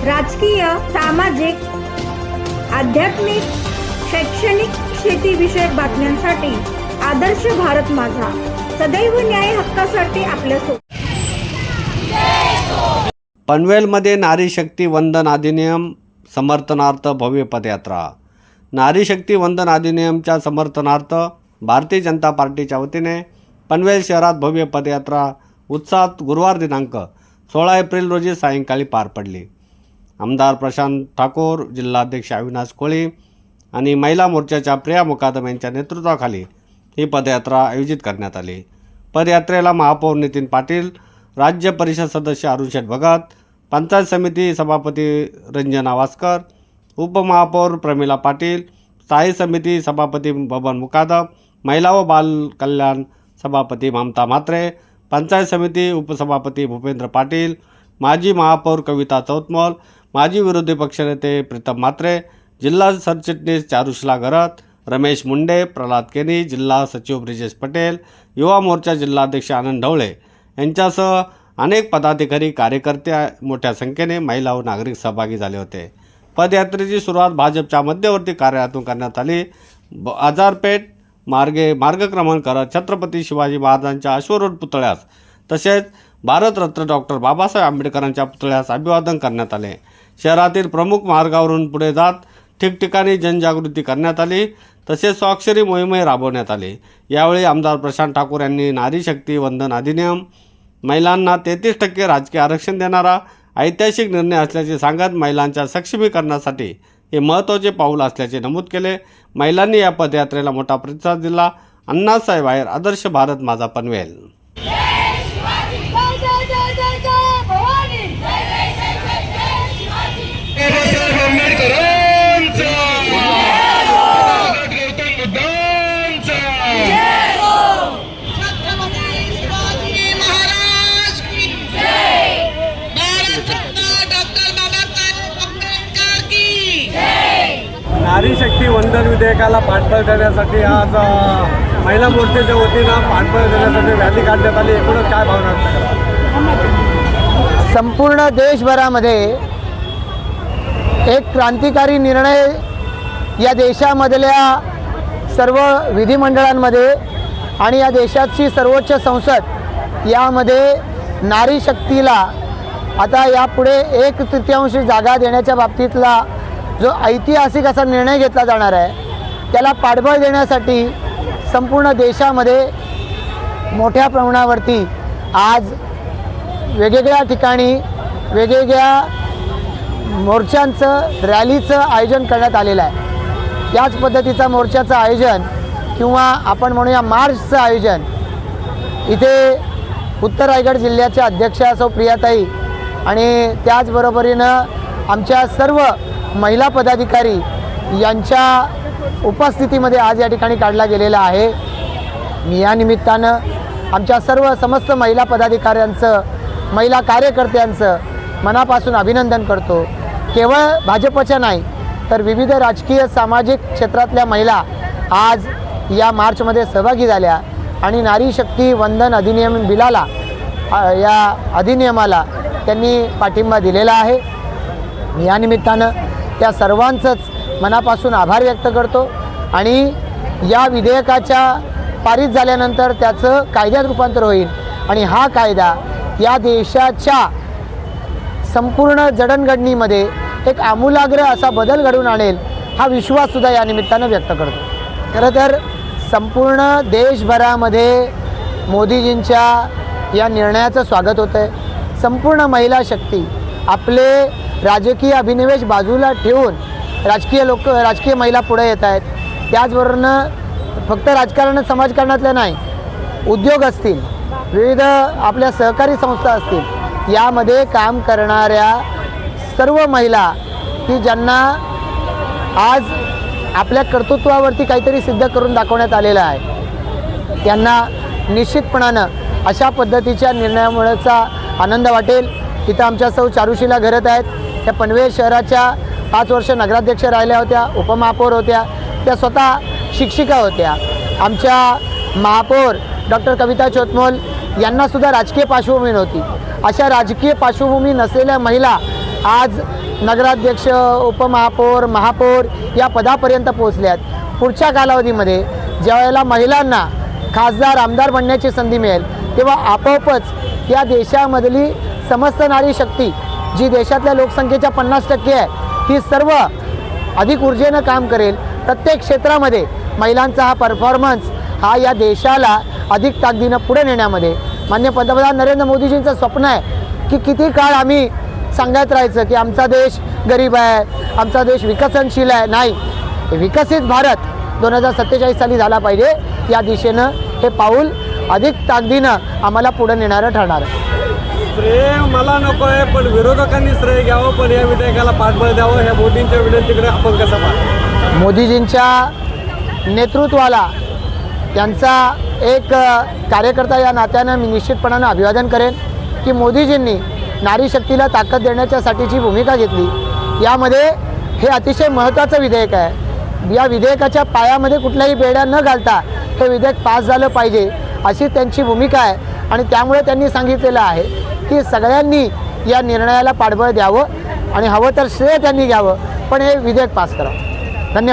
राजकीय, सामाजिक, आध्यात्मिक, शैक्षणिक, शेतीविषयक बातम्यांसाठी आदर्श भारत माझा सदैव न्याय हक्कासाठी आपल्यासोबत. पनवेलमध्ये नारी शक्ती वंदन अधिनियम समर्थनार्थ भव्य पदयात्रा. नारी शक्ती वंदन अधिनियमच्या समर्थनार्थ भारतीय जनता पार्टीच्या वतीने पनवेल शहरात भव्य पदयात्रा उत्साहात गुरुवार दिनांक 16 एप्रिल रोजी सायंकाळी पार पडली. आमदार प्रशांत ठाकूर, जिल्हाध्यक्ष अविनाश कोळी आणि महिला मोर्चाच्या प्रिया मुकादम यांच्या नेतृत्वाखाली ही पदयात्रा आयोजित करण्यात आली. पदयात्रेला महापौर नितीन पाटील, राज्य परिषद सदस्य अरुण शेठ भगत, पंचायत समिती सभापती रंजना वास्कर, उपमहापौर प्रमिला पाटील, स्थायी समिती सभापती बबन मुकादम, महिला व बाल कल्याण सभापती ममता म्हात्रे, पंचायत समिती उपसभापती भूपेंद्र पाटील, माजी महापौर कविता चौतमोल, माजी विरोधी पक्षनेते प्रीतम म्हात्रे, जिल्हा सरचिटणीस चारुशिला घरत, रमेश मुंडे, प्रल्हाद केनी, जिल्हा सचिव ब्रिजेश पटेल, युवा मोर्चा जिल्हाध्यक्ष आनंद ढवळे यांच्यासह अनेक पदाधिकारी, कार्यकर्ते, मोठ्या संख्येने महिला व नागरिक सहभागी झाले होते. पदयात्रेची सुरुवात भाजपच्या मध्यवर्ती कार्यालयातून करण्यात आली. बाजारपेठ मार्गक्रमण करत छत्रपती शिवाजी महाराजांच्या अश्वरूढ पुतळ्यास तसेच भारतरत्न डॉक्टर बाबासाहेब आंबेडकरांच्या पुतळ्यास अभिवादन करण्यात आले. शहरातील प्रमुख मार्गावरून पुढे जात ठिकठिकाणी जनजागृती करण्यात आली. तसेच स्वाक्षरी मोहीमही राबवण्यात आली. यावेळी आमदार प्रशांत ठाकूर यांनी नारी शक्ती वंदन अधिनियम महिलांना 33% राजकीय आरक्षण देणारा ऐतिहासिक निर्णय असल्याचे सांगत महिलांच्या सक्षमीकरणासाठी हे महत्त्वाचे पाऊल असल्याचे नमूद केले. महिलांनी या पदयात्रेला मोठा प्रतिसाद दिला. अण्णासाहेब आहेर, आदर्श भारत माझा, पनवेल. नारी शक्ती वंदन विधेयकाला पाठबळ देण्यासाठी आज महिला मोर्चाच्या वतीनं पाठबळ देण्यासाठी रॅली काढण्यात आली. एकूणच काय भावना व्यक्त करा? संपूर्ण देशभरामध्ये एक क्रांतिकारी निर्णय या देशामधल्या सर्व विधिमंडळांमध्ये आणि या देशाची सर्वोच्च संसद यामध्ये नारी शक्तीला आता यापुढे 1/3 जागा देण्याच्या बाबतीतला जो ऐतिहासिक असा निर्णय घेतला जाणार आहे त्याला पाठबळ देण्यासाठी संपूर्ण देशामध्ये मोठ्या प्रमाणावरती आज वेगवेगळ्या ठिकाणी वेगवेगळ्या मोर्चांचं, रॅलीचं आयोजन करण्यात आलेलं आहे. याच पद्धतीचा मोर्चाचं आयोजन किंवा आपण म्हणूया मार्चचं आयोजन इथे उत्तर रायगड जिल्ह्याच्या अध्यक्षा सौ प्रियाताई आणि त्याचबरोबरीनं आमच्या सर्व महिला पदाधिकारी यांच्या उपस्थितीमध्ये आज या ठिकाणी काढला गेलेला आहे. मी या निमित्तानं आमच्या समस्त महिला पदाधिकाऱ्यांचं, महिला कार्यकर्त्यांचं मनापासून अभिनंदन करतो. केवळ भाजपच्या नाही तर विविध राजकीय, सामाजिक क्षेत्रातल्या महिला आज या मार्चमध्ये सहभागी झाल्या आणि नारी शक्ती वंदन अधिनियम बिलाला, या अधिनियमाला त्यांनी पाठिंबा दिलेला आहे. या निमित्तानं त्या सर्वांचंच मनापासून आभार व्यक्त करतो आणि या विधेयकाच्या पारित झाल्यानंतर त्याचं कायद्यात रूपांतर होईल आणि हा कायदा या देशाच्या संपूर्ण जडणघडणीमध्ये एक आमूलाग्र असा बदल घडवून आणेल हा विश्वाससुद्धा या निमित्तानं व्यक्त करतो. खरं तर संपूर्ण देशभरामध्ये मोदीजींच्या या निर्णयाचं स्वागत होतं आहे. संपूर्ण महिला शक्ती आपले राजकीय अभिनिवेश बाजूला ठेवून राजकीय महिला पुढे येत आहेत. त्याचबरोबरनं फक्त राजकारण समाजकारणातल्या नाही, उद्योग असतील, विविध आपल्या सहकारी संस्था असतील, यामध्ये काम करणाऱ्या सर्व महिला की ज्यांना आज आपल्या कर्तृत्वावरती काहीतरी सिद्ध करून दाखवण्यात आलेलं आहे, त्यांना निश्चितपणानं अशा पद्धतीच्या निर्णयामुळेचा आनंद वाटेल. इथं आमच्या सौ चारुशिला घरत आहेत. त्या पनवेल शहराच्या 5 वर्ष नगराध्यक्ष राहिल्या होत्या, उपमहापौर होत्या, त्या स्वतः शिक्षिका होत्या. आमच्या महापौर डॉक्टर कविता चौतमोल यांनासुद्धा राजकीय पार्श्वभूमी नव्हती. अशा राजकीय पार्श्वभूमी नसलेल्या महिला आज नगराध्यक्ष, उपमहापौर, महापौर या पदापर्यंत पोहोचले आहेत. पुढच्या कालावधीमध्ये ज्यावेळेला महिलांना खासदार, आमदार बनण्याची संधी मिळेल तेव्हा आपोआपच या देशामधली समस्त नारी शक्ती जी देशातल्या लोकसंख्येच्या 50% आहे ही सर्व अधिक ऊर्जेनं काम करेल. प्रत्येक क्षेत्रामध्ये महिलांचा हा परफॉर्मन्स हा या देशाला अधिक ताकदीनं पुढे नेण्यामध्ये माननीय पंतप्रधान नरेंद्र मोदीजींचं स्वप्न आहे की किती काळ आम्ही सांगत राहायचं की आमचा देश गरीब आहे, आमचा देश विकसनशील आहे. नाही, विकसित भारत 2047 साली झाला पाहिजे. या दिशेनं हे पाऊल अधिक ताकदीनं आम्हाला पुढे नेणारं ठरणार आहे. श्रेय मला नको आहे, पण विरोधकांनी श्रेय घ्यावं, पण या विधेयकाला पाठबळ द्यावं, ह्या मोदींच्या विनंतीकडे आपण कसं पाहतो? मोदीजींच्या नेतृत्वाला त्यांचा एक कार्यकर्ता या नात्यानं मी निश्चितपणानं अभिवादन करेन की मोदीजींनी नारी शक्तीला ताकद देण्याच्यासाठीची भूमिका घेतली. यामध्ये हे अतिशय महत्त्वाचं विधेयक आहे. या विधेयकाच्या पायामध्ये कुठल्याही बेड्या न घालता हे विधेयक पास झालं पाहिजे अशी त्यांची भूमिका आहे. आणि त्यामुळे त्यांनी सांगितलेलं आहे की सगळ्यांनी या निर्णयाला पाठबळ द्यावं आणि हवं तर श्रेय त्यांनी घ्यावं, पण हे विधेयक पास करावं. धन्यवाद.